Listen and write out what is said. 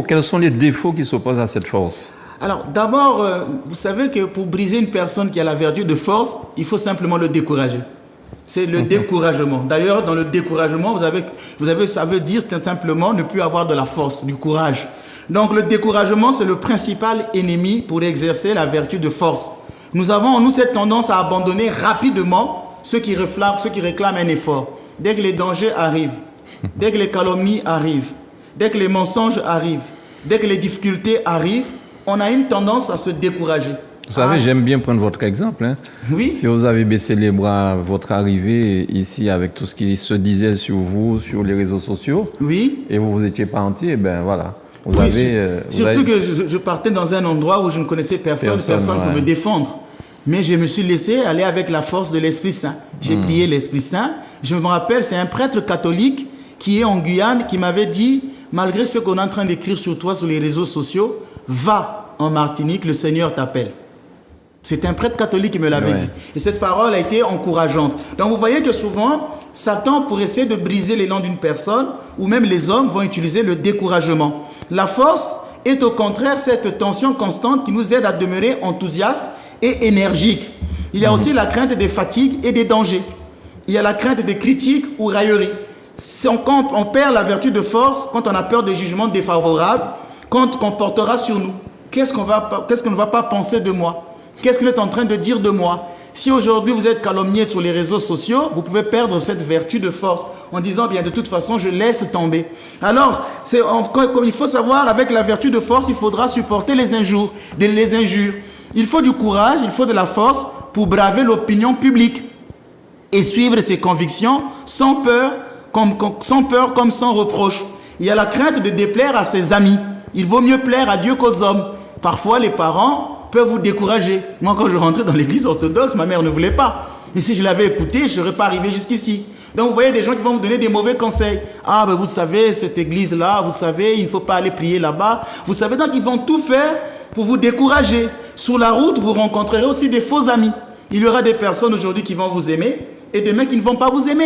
Quels sont les défauts qui s'opposent à cette force? Alors d'abord, vous savez que pour briser une personne qui a la vertu de force, il faut simplement le décourager. C'est le découragement. D'ailleurs, dans le découragement, ça veut dire simplement ne plus avoir de la force, du courage. Donc le découragement, c'est le principal ennemi pour exercer la vertu de force. Nous avons en nous cette tendance à abandonner rapidement ceux qui réclament un effort. Dès que les dangers arrivent, dès que les calomnies arrivent, dès que les mensonges arrivent, dès que les difficultés arrivent, on a une tendance à se décourager. Vous savez, j'aime bien prendre votre exemple. Hein. Oui. Si vous avez baissé les bras à votre arrivée ici avec tout ce qui se disait sur vous, sur les réseaux sociaux, oui. Et vous étiez pas entier, ben voilà. Surtout que je partais dans un endroit où je ne connaissais personne pour me défendre. Mais je me suis laissé aller avec la force de l'Esprit Saint. J'ai prié l'Esprit Saint. Je me rappelle, c'est un prêtre catholique qui est en Guyane qui m'avait dit, malgré ce qu'on est en train d'écrire sur toi sur les réseaux sociaux, va en Martinique, le Seigneur t'appelle. C'est un prêtre catholique qui me l'avait dit. Et cette parole a été encourageante. Donc vous voyez que souvent, Satan, pour essayer de briser l'élan d'une personne, ou même les hommes, vont utiliser le découragement. La force est au contraire cette tension constante qui nous aide à demeurer enthousiastes et énergiques. Il y a aussi la crainte des fatigues et des dangers. Il y a la crainte des critiques ou railleries. Quand on perd la vertu de force, quand on a peur des jugements défavorables, quand on portera sur nous, qu'est-ce qu'on ne va pas penser de moi? Qu'est-ce qu'il est en train de dire de moi? Si aujourd'hui vous êtes calomnié sur les réseaux sociaux, vous pouvez perdre cette vertu de force en disant, bien de toute façon, je laisse tomber. Alors, comme il faut savoir, avec la vertu de force, il faudra supporter les injures. Il faut du courage, il faut de la force pour braver l'opinion publique et suivre ses convictions sans peur comme sans reproche. Il y a la crainte de déplaire à ses amis. Il vaut mieux plaire à Dieu qu'aux hommes. Parfois, les parents peuvent vous décourager. Moi, quand je rentrais dans l'église orthodoxe, ma mère ne voulait pas. Et si je l'avais écouté, je ne serais pas arrivé jusqu'ici. Donc, vous voyez des gens qui vont vous donner des mauvais conseils. Ah, ben vous savez, cette église-là, vous savez, il ne faut pas aller prier là-bas. Vous savez, donc ils vont tout faire pour vous décourager. Sur la route, vous rencontrerez aussi des faux amis. Il y aura des personnes aujourd'hui qui vont vous aimer et demain qui ne vont pas vous aimer.